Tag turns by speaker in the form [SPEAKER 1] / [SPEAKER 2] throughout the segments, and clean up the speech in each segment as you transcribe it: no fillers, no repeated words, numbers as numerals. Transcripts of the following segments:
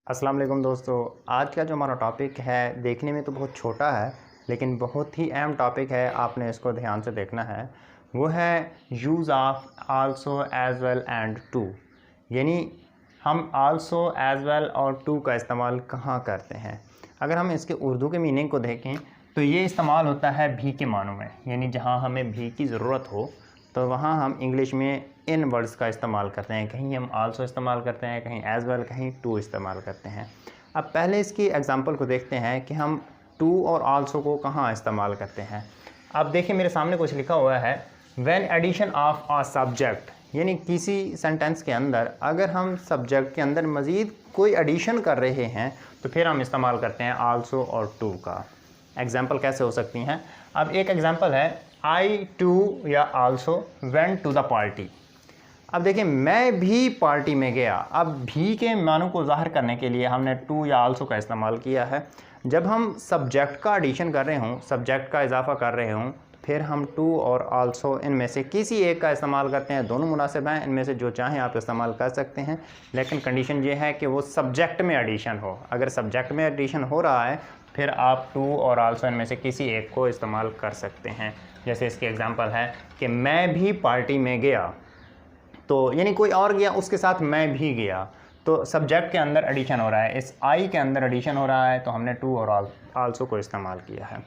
[SPEAKER 1] अस्सलाम वालेकुम दोस्तों। आज का जो हमारा टॉपिक है देखने में तो बहुत छोटा है लेकिन बहुत ही अहम टॉपिक है, आपने इसको ध्यान से देखना है। वो है use of also as well and too, यानी हम आल्सो एज़ वेल और टू का इस्तेमाल कहाँ करते हैं। अगर हम इसके उर्दू के मीनिंग को देखें तो ये इस्तेमाल होता है भी के मानों में, यानी जहाँ हमें भी की ज़रूरत हो तो वहाँ हम इंग्लिश में इन वर्ड्स का इस्तेमाल करते हैं। कहीं हम आल्सो इस्तेमाल करते हैं, कहीं एज़ वेल, कहीं टू इस्तेमाल करते हैं। अब पहले इसकी एग्जांपल को देखते हैं कि हम टू और आल्सो को कहाँ इस्तेमाल करते हैं। अब देखिए मेरे सामने कुछ लिखा हुआ है, when addition of a subject, यानी किसी सेंटेंस के अंदर अगर हम सब्जेक्ट के अंदर मज़ीद कोई एडिशन कर रहे हैं तो फिर हम इस्तेमाल करते हैं आल्सो और टू का। एग्जाम्पल कैसे हो सकती हैं। अब एक एग्जाम्पल है, आई टू या also went to the party. अब देखिए मैं भी पार्टी में गया। अब भी के मानों को ज़ाहिर करने के लिए हमने टू या आल्सो का इस्तेमाल किया है। जब हम सब्जेक्ट का एडिशन कर रहे हों, सब्जेक्ट का इजाफा कर रहे हों, फिर हम टू और आल्सो इनमें से किसी एक का इस्तेमाल करते हैं। दोनों मुनासिब हैं, इनमें से जो चाहें आप इस्तेमाल कर सकते हैं, लेकिन कंडीशन ये है कि वो सब्जेक्ट में एडिशन हो। अगर सब्जेक्ट में एडिशन हो रहा है फिर आप टू और आल्सो इनमें से किसी एक को इस्तेमाल कर सकते हैं। जैसे इसकी एग्जांपल है कि मैं भी पार्टी में गया, तो यानी कोई और गया उसके साथ मैं भी गया, तो सब्जेक्ट के अंदर एडिशन हो रहा है, इस आई के अंदर एडिशन हो रहा है, तो हमने टू और आल्सो को इस्तेमाल किया है।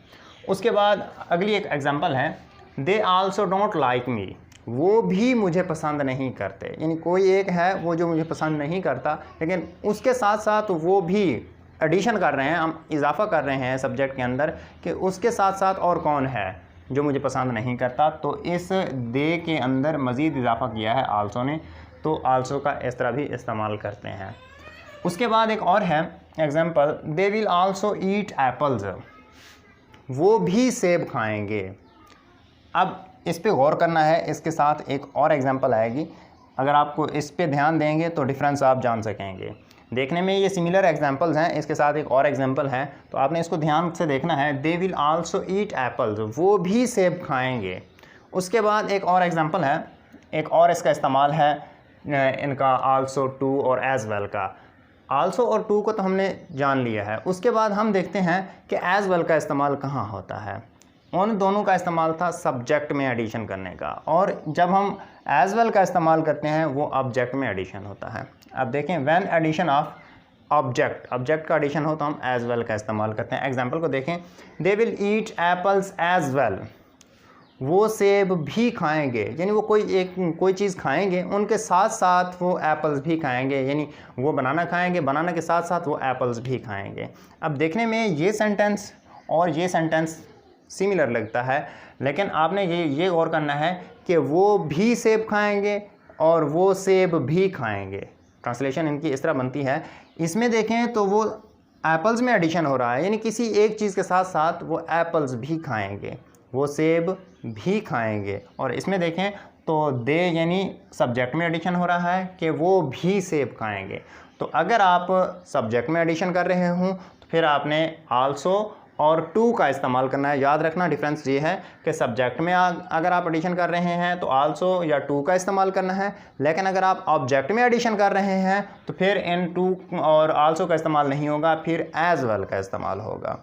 [SPEAKER 1] उसके बाद अगली एक एग्जांपल है, they also don't like me, वो भी मुझे पसंद नहीं करते। यानी कोई एक है वो जो मुझे पसंद नहीं करता, लेकिन उसके साथ साथ वो भी एडिशन कर रहे हैं, हम इजाफा कर रहे हैं सब्जेक्ट के अंदर कि उसके साथ साथ और कौन है जो मुझे पसंद नहीं करता, तो इस दे के अंदर मज़ीद इजाफा किया है आल्सो ने, तो आल्सो का इस तरह भी इस्तेमाल करते हैं। उसके बाद एक और है example, they will also eat apples, वो भी सेब खाएंगे। अब इस पे गौर करना है, इसके साथ एक और एग्जांपल आएगी, अगर आपको इस पे ध्यान देंगे तो डिफरेंस आप जान सकेंगे। देखने में ये सिमिलर एग्जांपल्स हैं, इसके साथ एक और एग्जांपल है तो आपने इसको ध्यान से देखना है, they will also eat apples, वो भी सेब खाएंगे। उसके बाद एक और एग्जांपल है, एक और इसका इस्तेमाल है इनका आल्सो, टू और एज़ वेल का। आल्सो और टू को तो हमने जान लिया है। उसके बाद हम देखते हैं कि एज़ वेल का इस्तेमाल कहाँ होता है। उन दोनों का इस्तेमाल था सब्जेक्ट में एडिशन करने का, और जब हम एज़ वेल का इस्तेमाल करते हैं वो ऑब्जेक्ट में एडिशन होता है। अब देखें, when addition of object, object का एडिशन हो तो हम एज़ वेल का इस्तेमाल करते हैं। एग्जांपल को देखें, they will eat apples as well, वो सेब भी खाएंगे, यानी वो कोई चीज़ खाएंगे उनके साथ साथ वो एप्पल्स भी खाएंगे, यानी वो बनाना खाएंगे, बनाना के साथ साथ वो एप्पल्स भी खाएंगे। अब देखने में ये सेंटेंस और ये सेंटेंस सिमिलर लगता है, लेकिन आपने ये गौर करना है कि वो भी सेब खाएंगे और वो सेब भी खाएंगे। ट्रांसलेशन इनकी इस तरह बनती है, इसमें देखें तो वो एप्पल्स में एडिशन हो रहा है, यानी किसी एक चीज़ के साथ साथ वो एप्पल्स भी खाएंगे, वो सेब भी खाएंगे। और इसमें देखें तो दे यानी सब्जेक्ट में एडिशन हो रहा है कि वो भी सेब खाएंगे। तो अगर आप सब्जेक्ट में एडिशन कर रहे हों तो फिर आपने आल्सो और टू का इस्तेमाल करना है। याद रखना डिफरेंस ये है कि सब्जेक्ट में अगर आप एडिशन कर रहे हैं तो आल्सो या टू का इस्तेमाल करना है, लेकिन अगर आप ऑब्जेक्ट में एडिशन कर रहे हैं तो फिर इन टू और आल्सो का इस्तेमाल नहीं होगा, फिर एज़ वेल का इस्तेमाल होगा।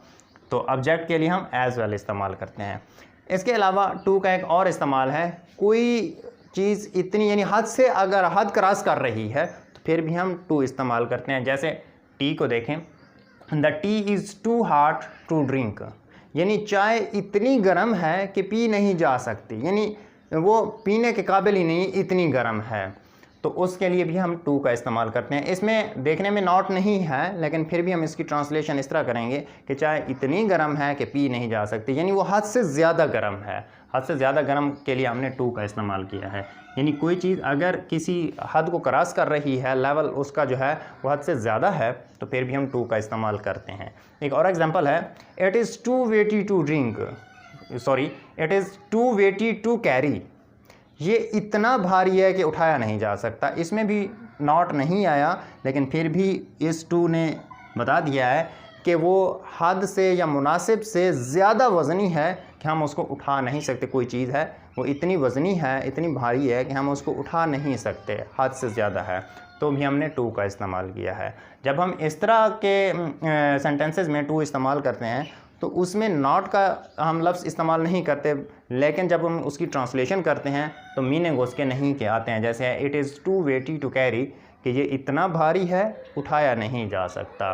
[SPEAKER 1] तो ऑब्जेक्ट के लिए हम एज़ वेल इस्तेमाल करते हैं। इसके अलावा टू का एक और इस्तेमाल है, कोई चीज़ इतनी यानी हद से अगर हद क्रॉस कर रही है तो फिर भी हम टू इस्तेमाल करते हैं। जैसे टी को देखें, the tea is too hot to drink, यानी चाय इतनी गर्म है कि पी नहीं जा सकती, यानी वो पीने के काबिल ही नहीं, इतनी गर्म है, तो उसके लिए भी हम टू का इस्तेमाल करते हैं। इसमें देखने में नॉट नहीं है, लेकिन फिर भी हम इसकी ट्रांसलेशन इस तरह करेंगे कि चाय इतनी गर्म है कि पी नहीं जा सकती, यानी वो हद से ज़्यादा गर्म है। हद से ज़्यादा गर्म के लिए हमने टू का इस्तेमाल किया है, यानी कोई चीज़ अगर किसी हद को क्रॉस कर रही है, लेवल उसका जो है वो हद से ज़्यादा है, तो फिर भी हम टू का इस्तेमाल करते हैं। एक और एग्जांपल है, it is too weighty to drink, sorry it is too weighty to carry, ये इतना भारी है कि उठाया नहीं जा सकता। इसमें भी नॉट नहीं आया, लेकिन फिर भी इस टू ने बता दिया है कि वो हद से या मुनासिब से ज़्यादा वज़नी है कि हम उसको उठा नहीं सकते। कोई चीज़ है वो इतनी वज़नी है, इतनी भारी है कि हम उसको उठा नहीं सकते, हद से ज़्यादा है, तो भी हमने टू का इस्तेमाल किया है। जब हम इस तरह के सेंटेंसेस में टू इस्तेमाल करते हैं तो उसमें नॉट का हम लफ्ज़ इस्तेमाल नहीं करते, लेकिन जब हम उसकी ट्रांसलेशन करते हैं तो मीनिंग उसके नहीं के आते हैं। जैसे it is too weighty to carry, कि ये इतना भारी है उठाया नहीं जा सकता,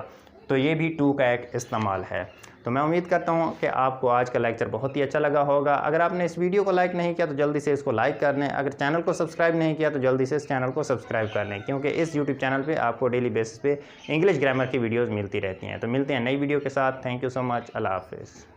[SPEAKER 1] तो ये भी टू का एक इस्तेमाल है। तो मैं उम्मीद करता हूँ कि आपको आज का लेक्चर बहुत ही अच्छा लगा होगा। अगर आपने इस वीडियो को लाइक नहीं किया तो जल्दी से इसको लाइक कर लें। अगर चैनल को सब्सक्राइब नहीं किया तो जल्दी से इस चैनल को सब्सक्राइब कर लें, क्योंकि इस यूट्यूब चैनल पे आपको डेली बेसिस पे इंग्लिश ग्रामर की वीडियोज़ मिलती रहती हैं। तो मिलते हैं नई वीडियो के साथ। Thank you so much. अल्लाह हाफिज़।